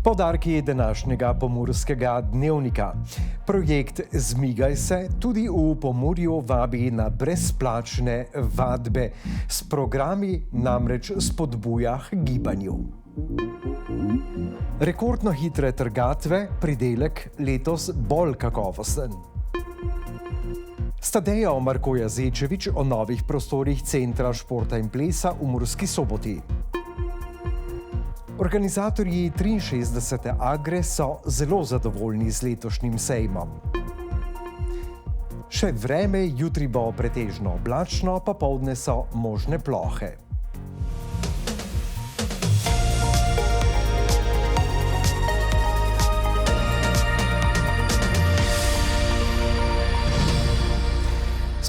Poudarki današnjega Pomurskega dnevnika. Projekt Zmigaj se tudi v Pomurju vabi na brezplačne vadbe. S programi namreč spodbuja k gibanju. Rekordno hitre trgatve, pridelek letos bolj kakovosten. Stadeja Markoja Zečevič o novih prostorih Centra športa in plesa v Murski Soboti. Organizatorji 63. Agre so zelo zadovoljni z letošnjim sejmom. Še vreme, jutri bo pretežno oblačno, popoldne so možne plohe.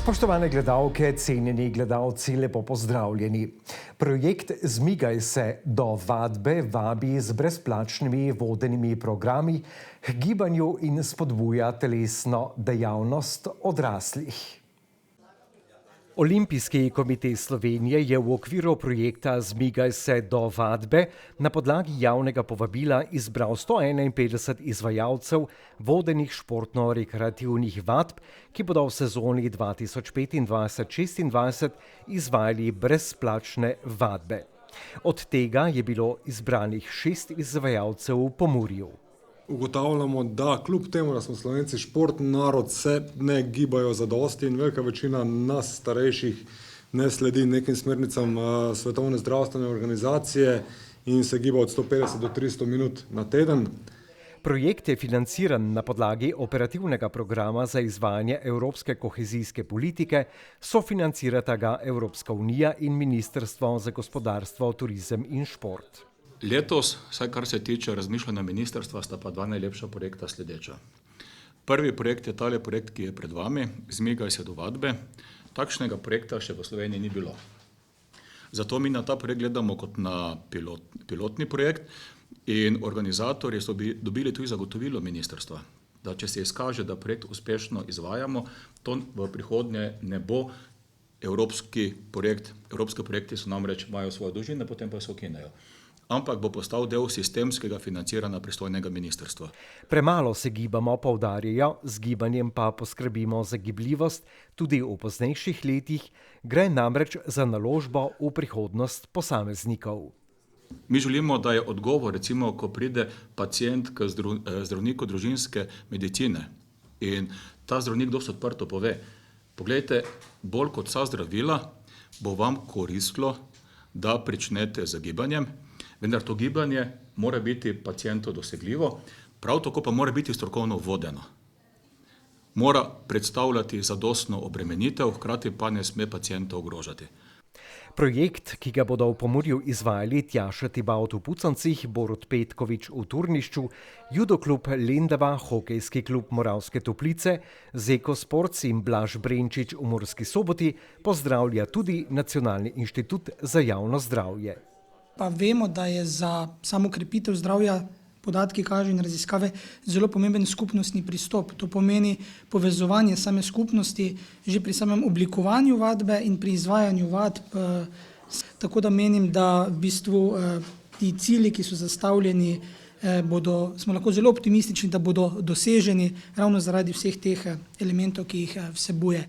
Spoštovane gledalke, cenjeni gledalci, lepo pozdravljeni. Projekt Zmigaj se do vadbe vabi z brezplačnimi vodenimi programi k gibanju in spodbuja telesno dejavnost odraslih. Olimpijski komite Slovenije je v okviru projekta Zmigaj se do vadbe na podlagi javnega povabila izbral 151 izvajalcev vodenih športno-rekreativnih vadb, ki bodo v sezoni 2025-26 izvajali brezplačne vadbe. Od tega je bilo izbranih 6 izvajalcev v Pomurju. Ugotavljamo, da kljub temu, da smo Slovenci športni narod, se ne gibajo zadosti in velika večina nas starejših ne sledi nekim smernicam Svetovne zdravstvene organizacije in se giba od 150 do 300 minut na teden. Projekt je financiran na podlagi operativnega programa za izvajanje evropske kohezijske politike, sofinancirata ga Evropska unija in Ministrstvo za gospodarstvo, turizem in šport. Letos, vsaj kar se tiče razmišljanja ministrstva, sta pa dva najlepša projekta sledeča. Prvi projekt je tale projekt, ki je pred vami, Zmigaj se do vadbe. Takšnega projekta še v Sloveniji ni bilo. Zato mi na ta projekt gledamo kot na pilotni projekt in organizatorji so dobili tudi zagotovilo ministrstva, da če se izkaže, da projekt uspešno izvajamo, to v prihodnje ne bo evropski projekt. Evropski projekti so namreč imajo svoje dolžine, potem pa se ukinejo. Ampak bo postal del sistemskega financiranja pristojnega ministrstva. Premalo se gibamo, poudarjajo, z gibanjem pa poskrbimo za gibljivost tudi v poznejših letih, gre namreč za naložbo v prihodnost posameznikov. Mi želimo, da je odgovor, recimo, ko pride pacient k zdravniku družinske medicine in ta zdravnik dosti odprto pove, poglejte, bolj kot vsa zdravila bo vam koristilo, da pričnete z gibanjem, vendar to gibanje mora biti pacientu dosegljivo, prav tako pa mora biti strokovno vodeno. Mora predstavljati zadostno obremenitev, hkrati pa ne sme pacienta ogrožati. Projekt, ki ga bodo v Pomurju izvajali Tjaša Tibavt v Pucancih, Borut Petkovič v Turnišču, Judo klub Lendava, Hokejski klub Moravske Toplice, Zeko Sports in Blaž Brenčič v Murski Soboti, pozdravlja tudi Nacionalni inštitut za javno zdravje. Pa vemo, da je za samo krepitev zdravja, podatki kažejo in raziskave, zelo pomemben skupnostni pristop. To pomeni povezovanje same skupnosti že pri samem oblikovanju vadbe in pri izvajanju vadb. Tako da menim, da v bistvu ti cilji, ki so zastavljeni, smo lahko zelo optimistični, da bodo doseženi ravno zaradi vseh teh elementov, ki jih vsebuje.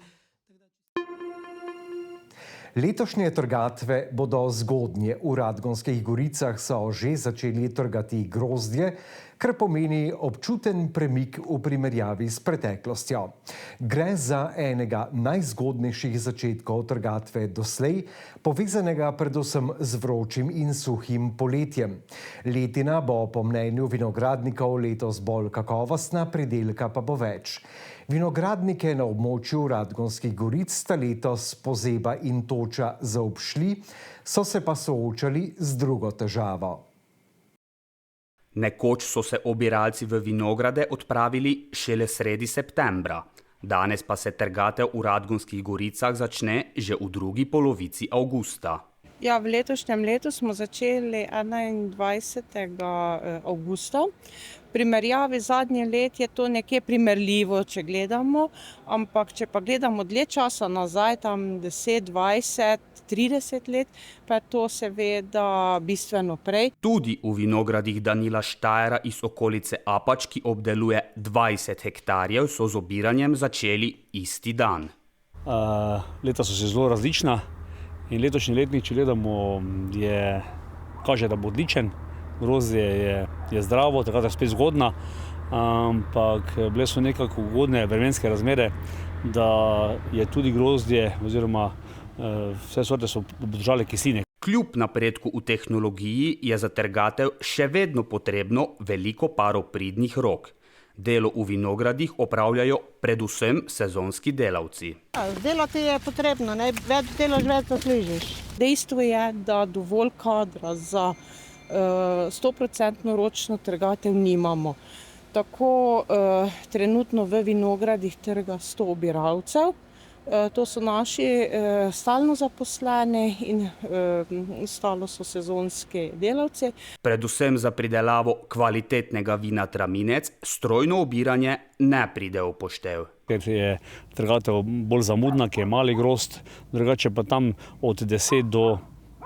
Letošnje trgatve bodo zgodnje. V Radgonskih goricah so že začeli trgati grozdje, kar pomeni občuten premik v primerjavi s preteklostjo. Gre za enega najzgodnejših začetkov trgatve doslej, povezanega predvsem z vročim in suhim poletjem. Letina bo po mnenju vinogradnikov letos bolj kakovostna, pridelka pa bo več. Vinogradnike na območju Radgonskih goric sta letos pozeba in toča zaobšli, so se pa soočali z drugo težavo. Nekoč so se obiralci v vinograde odpravili šele sredi septembra. Danes pa se trgatev v Radgonskih goricah začne že v drugi polovici avgusta. Ja, v letošnjem letu smo začeli 21. avgusta. V primerjavi zadnje let je to nekje primerljivo, če gledamo, ampak če pa gledamo dlje časa nazaj, tam 10, 20, 30 let, pa je to seveda bistveno prej. Tudi v vinogradih Danila Štajera iz okolice Apač, ki obdeluje 20 hektarjev, so z obiranjem začeli isti dan. Leta so se zelo različna in letošnji letnik, če gledamo, kaže, da bo odličen. Grozdje je zdravo, takrat je spet zgodna, ampak bile so nekako ugodne vremenske razmere, da je tudi grozdje oziroma vse sorte so obdržale kisline. Kljub napredku v tehnologiji je za trgatev še vedno potrebno veliko parov pridnih rok. Delo v vinogradih opravljajo predvsem sezonski delavci. Delati je potrebno, več delaš, več zaslužiš. Dejstvo je, da dovolj kadra za 100% ročno trgatev nimamo. Tako trenutno v vinogradih trga 100 obiralcev. To so naši stalno zaposleni in ostalo so sezonski delavci. Predvsem za pridelavo kvalitetnega vina Traminec strojno obiranje ne pride v poštev. Ker je trgatev bolj zamudna, ki je mali grozd, drugače pa tam od 10 do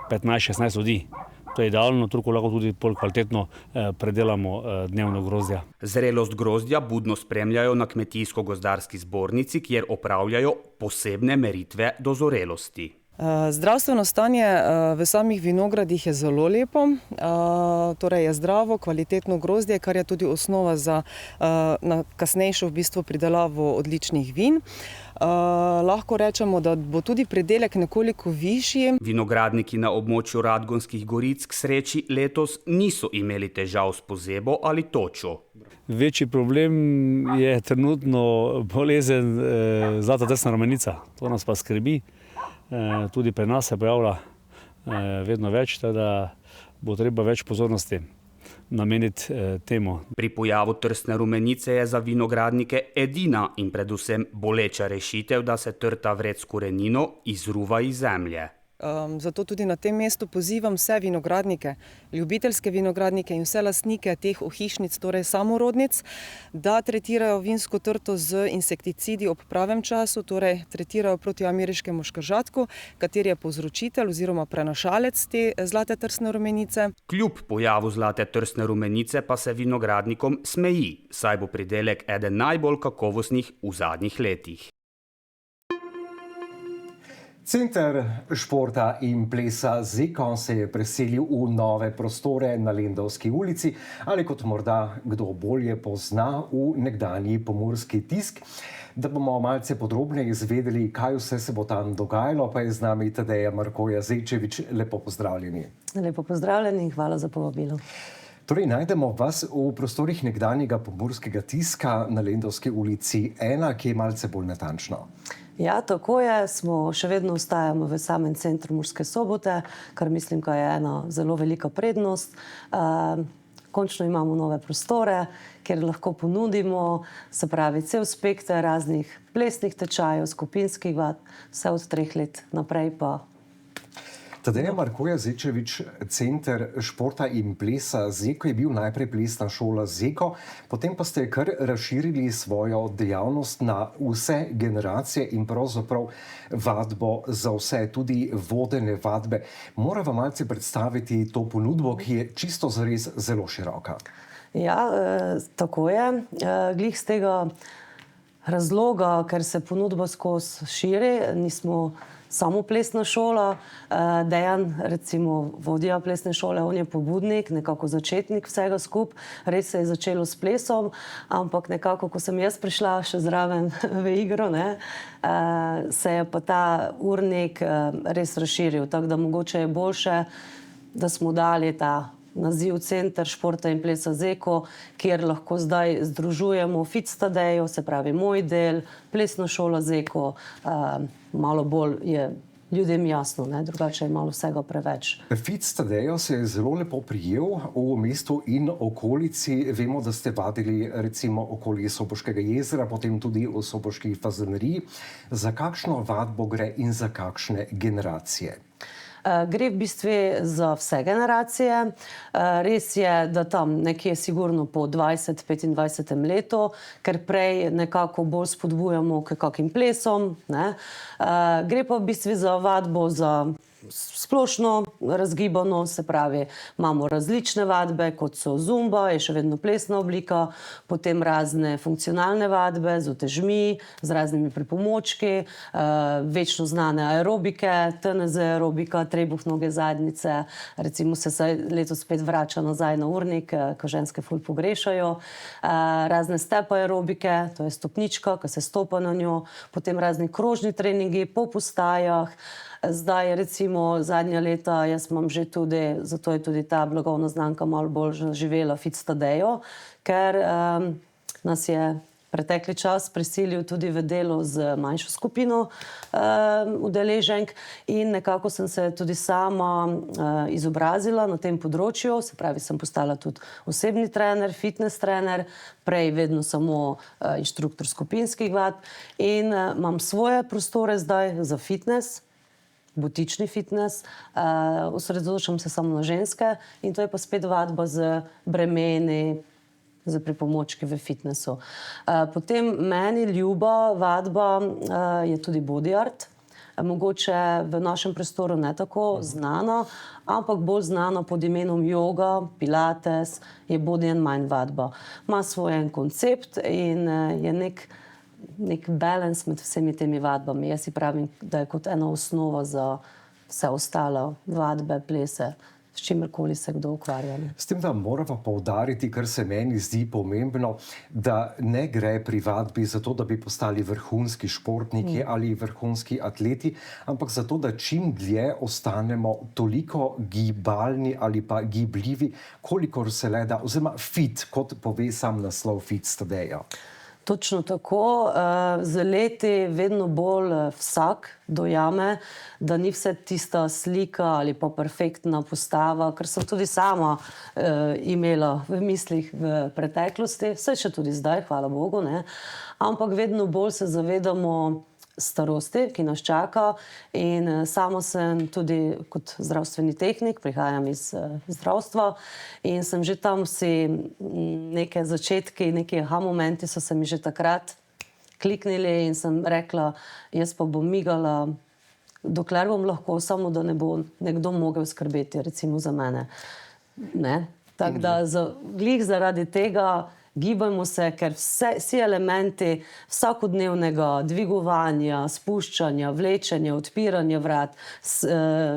15-16 ljudi. To je idealno, toliko lahko tudi bolj kvalitetno predelamo dnevno grozdja. Zrelost grozdja budno spremljajo na Kmetijsko-gozdarski zbornici, kjer opravljajo posebne meritve dozorelosti. Zdravstveno stanje v samih vinogradih je zelo lepo, torej je zdravo, kvalitetno grozdje, kar je tudi osnova za kasnejšo v bistvu pridelavo odličnih vin. Lahko rečemo, da bo tudi pridelek nekoliko višji. Vinogradniki na območju Radgonskih goric k sreči letos niso imeli težav s pozebo ali točo. Večji problem je trenutno bolezen zlata trsna rumenica. To nas pa skrbi. Tudi pri nas se pojavlja vedno več, da bo treba več pozornosti nameniti temu. Pri pojavu trsne rumenice je za vinogradnike edina in predvsem boleča rešitev, da se trta vred s korenino izruva iz zemlje. Zato tudi na tem mestu pozivam vse vinogradnike, ljubiteljske vinogradnike in vse lastnike teh ohišnic, torej samorodnic, da tretirajo vinsko trto z insekticidi ob pravem času, torej tretirajo proti ameriškemu škržatku, kateri je povzročitelj oziroma prenašalec te zlate trsne rumenice. Kljub pojavu zlate trsne rumenice pa se vinogradnikom smeji, saj bo pridelek eden najbolj kakovostnih v zadnjih letih. Center športa in plesa Zeko se je preselil v nove prostore na Lendavski ulici, ali kot morda kdo bolje pozna, v nekdanji Pomurski tisk. Da bomo malce podrobneje izvedeli, kaj vse se bo tam dogajalo, pa je z nami Tadeja Markoja Zečevič. Lepo pozdravljeni. Lepo pozdravljeni, hvala za povabilo. Torej, najdemo vas v prostorih nekdanjega Pomurskega tiska na Lendavski ulici 1, ki je malce bolj natančno. Ja, tako je. Še vedno ostajamo v samem centru Murske Sobote, kar mislim, da je ena zelo velika prednost. Končno imamo nove prostore, kjer lahko ponudimo, se pravi, cel spekter raznih plesnih tečajev, skupinskih vad, vse od 3 let naprej pa. Tadeja Markoja Zečevič, Center športa in plesa Zeko je bil najprej plesna šola Zeko, potem pa ste kar razširili svojo dejavnost na vse generacije in pravzaprav vadbo za vse, tudi vodene vadbe. Morava malce predstaviti to ponudbo, ki je čisto zares zelo široka. Ja, tako je. Glih z tega razloga, ker se ponudba skozi širi, nismo samo plesna šola. Dejan, recimo vodja plesne šole, on je pobudnik, nekako začetnik vsega skup. Res se je začelo s plesom, ampak nekako, ko sem jaz prišla še zraven v igro, se je pa ta urnik res razširil. Tako da mogoče je boljše, da smo dali ta naziv Center športa in plesa Zeko, kjer lahko zdaj združujemo FIC Tadejo, se pravi moj del, plesna šola Zeko, malo bolj je ljudem jasno, drugače je malo vsega preveč. FIC Tadejo se je zelo lepo prijel v mestu in okolici. Vemo, da ste vadili recimo okoli Soboškega jezera, potem tudi v Soboški fazaneriji. Za kakšno vadbo gre in za kakšne generacije? Gre v bistvu za vse generacije. Res je, da tam nekje sigurno po 20-25 letu, ker prej nekako bolj spodbujamo k kakim plesom, ne. Gre pa v bistvu za vadbo za splošno razgibano, se pravi, imamo različne vadbe, kot so zumba, je še vedno plesna oblika, potem razne funkcionalne vadbe z utežmi, z raznimi pripomočki, večno znane aerobike, TNZ aerobika, trebuh, noge, zadnjice, recimo se letos spet vrača nazaj na urnik, ko ženske ful pogrešajo, razne step aerobike, to je stopnička, ko se stopa na njo, potem razni krožni treningi po postajah. Zdaj, recimo, zadnja leta, jaz imam že tudi, zato je tudi ta blagovna znamka malo bolj živela Fit Stadejo, ker nas je pretekli čas prisilil tudi v delo z manjšo skupino udeleženk in nekako sem se tudi sama izobrazila na tem področju, se pravi, sem postala tudi osebni trener, fitness trener, prej vedno samo inštruktor skupinskih vadb in imam svoje prostore zdaj za fitness, butični fitness, osredotočam se samo na ženske in to je pa spet vadba z bremeni, z pripomočki v fitnessu. Potem meni ljuba vadba je tudi body art, mogoče v našem prostoru ne tako znana, ampak bolj znana pod imenom yoga, pilates, je body and mind vadba. Ima svoj en koncept in je nek balans med vsemi temi vadbami. Jaz si pravim, da je kot ena osnova za vse ostale vadbe, plese, s čimerkoli se kdo ukvarja. S tem da moramo poudariti, kar se meni zdi pomembno, da ne gre pri vadbi za to, da bi postali vrhunski športniki ali vrhunski atleti, ampak za to, da čim dlje ostanemo toliko gibalni ali pa gibljivi, kolikor se le da, oziroma fit, kot pove sam naslov Fit Stadejo. Točno tako, z leti vedno bolj vsak dojame, da ni vse tista slika ali pa perfektna postava, kar sem tudi sama imela v mislih v preteklosti, vse še tudi zdaj, hvala Bogu, ne, ampak vedno bolj se zavedamo starosti, ki nas čaka in sama sem tudi kot zdravstveni tehnik, prihajam iz zdravstva in sem že tam si neke začetki, neki aha momenti so se mi že takrat kliknili in sem rekla, jaz pa bom migala, dokler bom lahko, samo da ne bo nekdo mogel skrbeti, recimo za mene. Ne? Tako da glih zaradi tega gibajmo se, ker vsi elementi vsakodnevnega dvigovanja, spuščanja, vlečenja, odpiranja vrat,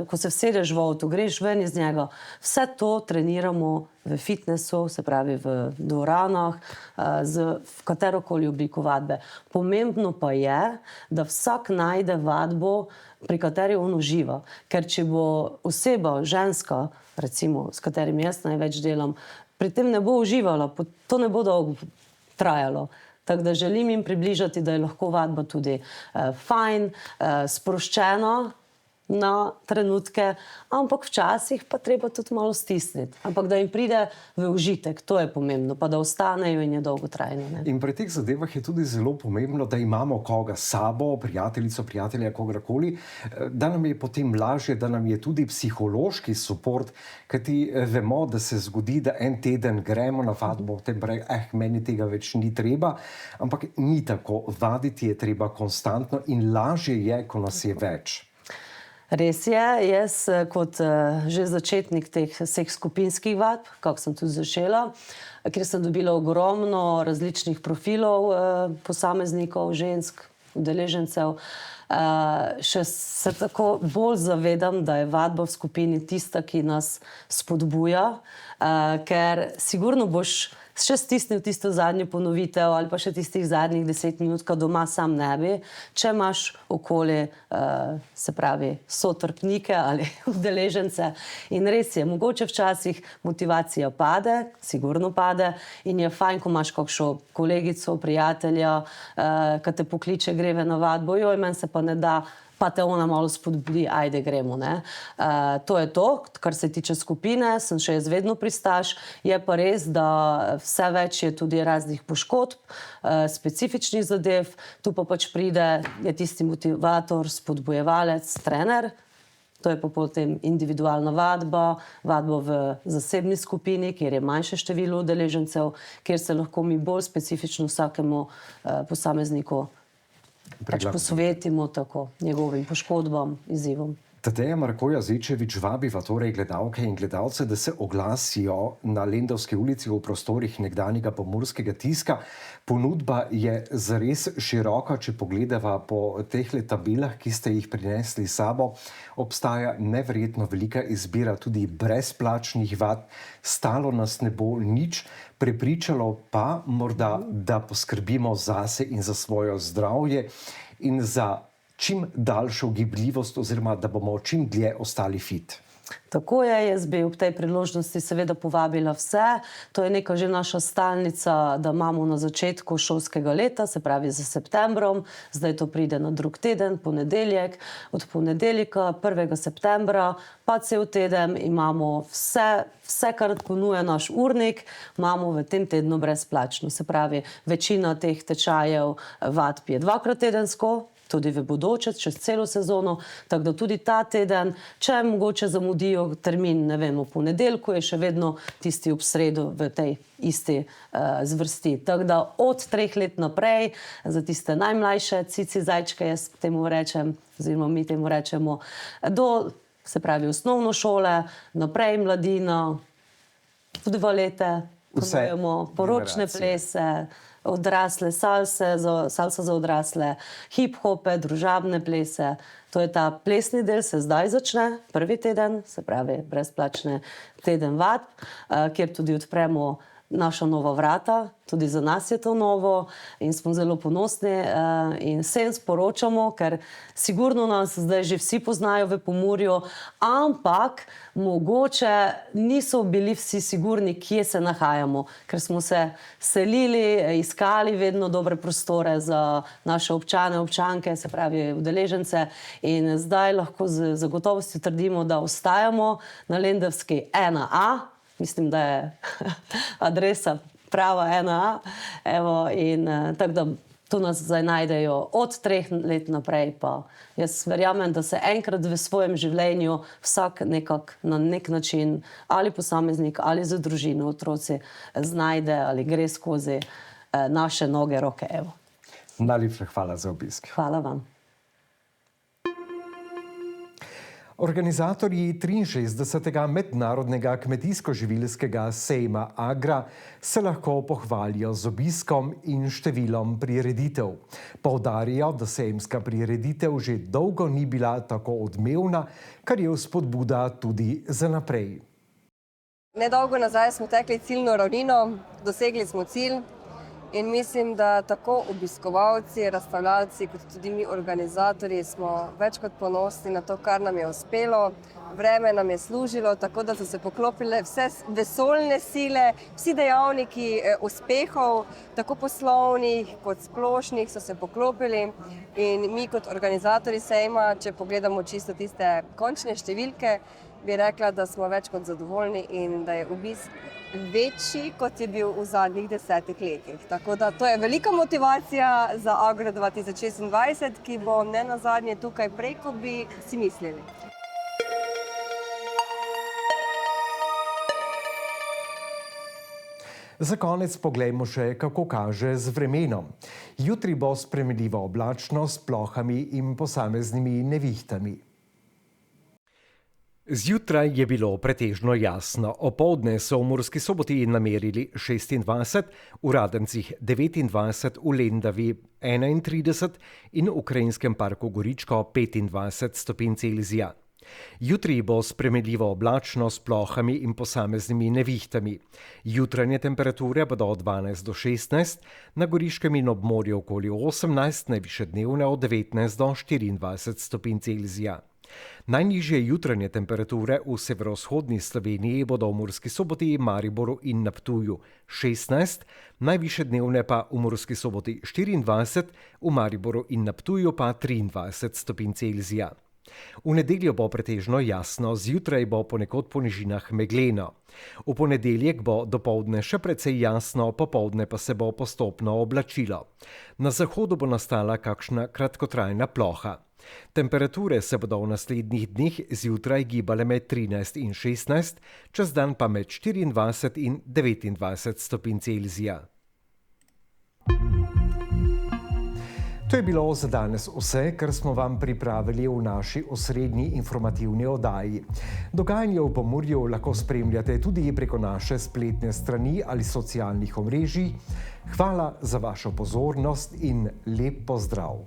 ko se vsedeš v avto, greš ven iz njega, vse to treniramo v fitnessu, se pravi v dvoranah, v katerokoli obliku vadbe. Pomembno pa je, da vsak najde vadbo, pri kateri on uživa. Ker če bo oseba, ženska, recimo, s katerim jaz največ delam, pri tem ne bo uživala, to ne bo dolgo trajalo. Tako da želim jim približati, da je lahko vadba tudi fajn, sproščena na trenutke, ampak včasih pa treba tudi malo stisniti. Ampak da jim pride v užitek, to je pomembno, pa da ostanejo in je dolgotrajno. Ne? In pri teh zadevah je tudi zelo pomembno, da imamo koga s sabo, prijateljico, prijatelja, kogarkoli, da nam je potem lažje, da nam je tudi psihološki suport, kajti vemo, da se zgodi, da en teden gremo na vadbo, potem prej, meni tega več ni treba, ampak ni tako. Vaditi je treba konstantno in lažje je, ko nas je več. Res je, jaz kot že začetnik teh vseh skupinskih vadb, kako sem tudi začela, ker sem dobila ogromno različnih profilov posameznikov, žensk, udeležencev, še se tako bolj zavedam, da je vadba v skupini tista, ki nas spodbuja, ker sigurno boš še stisnil tisto zadnjo ponovitev ali pa še tistih zadnjih 10 minut, ko doma sam ne bi, če imaš okoli, se pravi, sotrpnike ali udeležence. In res je, mogoče včasih motivacija pade, sigurno pade in je fajn, ko imaš kakšno kolegico, prijatelja, ki te pokliče, greve na vadbo, joj, meni se pa ne da, pa te ona malo spodbudi, ajde gremo. Ne? To je to, kar se tiče skupine, sem še jaz vedno pristaš, je pa res, da vse več je tudi raznih poškodb, specifičnih zadev, tu pa pač pride, je tisti motivator, spodbujevalec, trener, To je pa potem individualna vadba, vadba v zasebni skupini, kjer je manjše število udeležencev, kjer se lahko mi bolj specifično vsakemu posamezniku posvetimo tako njegovim poškodbam, izzivom. Tadeja Markoja-Zečevič vabiva torej gledalke in gledalce, da se oglasijo na Lendavski ulici v prostorih nekdanjega pomurskega tiska. Ponudba je zares široka, če pogledava po tehle tabelah, ki ste jih prinesli s sabo. Obstaja neverjetno velika izbira tudi brezplačnih vad. Stalo nas ne bo nič, prepričalo pa morda, da poskrbimo zase in za svoje zdravje in za čim daljšo gibljivost oziroma da bomo čim dlje ostali fit. Tako je, jaz bi ob tej priložnosti seveda povabila vse. To je neka že naša stalnica, da imamo na začetku šolskega leta, se pravi za septembrom. Zdaj to pride na drug teden, ponedeljek. Od ponedeljka 1. septembra pa cel teden imamo vse, kar ponuja naš urnik, imamo v tem tednu brezplačno. Se pravi, večina teh tečajev vadb je 2-krat tedensko, tudi v bodoče, čez celo sezono, tako da tudi ta teden, če mogoče zamudijo termin, ne vem, v ponedeljku, je še vedno tisti ob sredo v tej isti zvrsti. Tako da od 3 let naprej, za tiste najmlajše cici zajčke, jaz temu rečem, oziroma mi temu rečemo, do, se pravi, osnovno šole, naprej mladina, tudi valete, ponujemo poročne plese, odrasle salsa za odrasle, hip-hope, družabne plese. To je ta plesni del, se zdaj začne, prvi teden, se pravi brezplačne teden vadb, kjer tudi odpremo naša nova vrata, tudi za nas je to novo in smo zelo ponosni in vsem sporočamo, ker sigurno nas zdaj že vsi poznajo v Pomurju, ampak mogoče niso bili vsi sigurni, kje se nahajamo, ker smo se selili, iskali vedno dobre prostore za naše občane, občanke, se pravi udeležence in zdaj lahko z zagotovostjo trdimo, da ostajamo na Lendavski 1A, mislim, da je adresa prava 1A. Evo, in tako da tu nas zdaj najdejo od 3 let naprej. Pa jaz verjamem, da se enkrat v svojem življenju vsak nekak na nek način, ali posameznik, ali za družino, otroci, znajde ali gre skozi naše noge, roke. Evo. Najlepša hvala za obisk. Hvala vam. Organizatorji 63. mednarodnega kmetijsko-živilskega sejma Agra se lahko pohvalijo z obiskom in številom prireditev. Poudarjajo, da sejmska prireditev že dolgo ni bila tako odmevna, kar je vzpodbuda tudi za naprej. Nedolgo nazaj smo tekli ciljno ravnino, dosegli smo cilj. In mislim, da tako obiskovalci, razstavljalci, kot tudi mi organizatorji smo več kot ponosni na to, kar nam je uspelo. Vreme nam je služilo, tako da so se poklopile vse vesoljne sile, vsi dejavniki uspehov, tako poslovnih kot splošnih, so se poklopili. In mi kot organizatorji sejma, če pogledamo čisto tiste končne številke, bi rekla, da smo več kot zadovoljni in da je obisk večji, kot je bil v zadnjih 10 letih. Tako da to je velika motivacija za Agro 2026, ki bo ne nazadnje tukaj prej, kot bi si mislili. Za konec poglejmo še, kako kaže z vremenom. Jutri bo spremenljiva oblačnost s plohami in posameznimi nevihtami. Zjutraj je bilo pretežno jasno. Opoldne so v Murski Soboti namerili 26, v Radencih 29, v Lendavi 31 in v Krajinskem parku Goričko 25 stopinj Celzija. Jutri bo spremenljivo oblačno s plohami in posameznimi nevihtami. Jutranje temperature bodo od 12 do 16, na Goriškem in ob morju okoli 18, najvišje dnevne od 19 do 24 stopinj Celzija. Najnižje jutranje temperature v severovzhodni Sloveniji bodo v Murski Soboti, Mariboru in na Ptuju 16, najvišje dnevne pa v Murski Soboti 24, v Mariboru in na Ptuju pa 23 stopinj Celzija. V nedeljo bo pretežno jasno, zjutraj bo ponekod po nižinah megleno. V ponedeljek bo dopoldne še precej jasno, popoldne pa se bo postopno oblačilo. Na zahodu bo nastala kakšna kratkotrajna ploha. Temperature se bodo v naslednjih dneh zjutraj gibale med 13 in 16, čez dan pa med 24 in 29 stopinj Celzija. To je bilo za danes vse, kar smo vam pripravili v naši osrednji informativni oddaji. Dogajanje v Pomurju lahko spremljate tudi preko naše spletne strani ali socialnih omrežij. Hvala za vašo pozornost in lep pozdrav.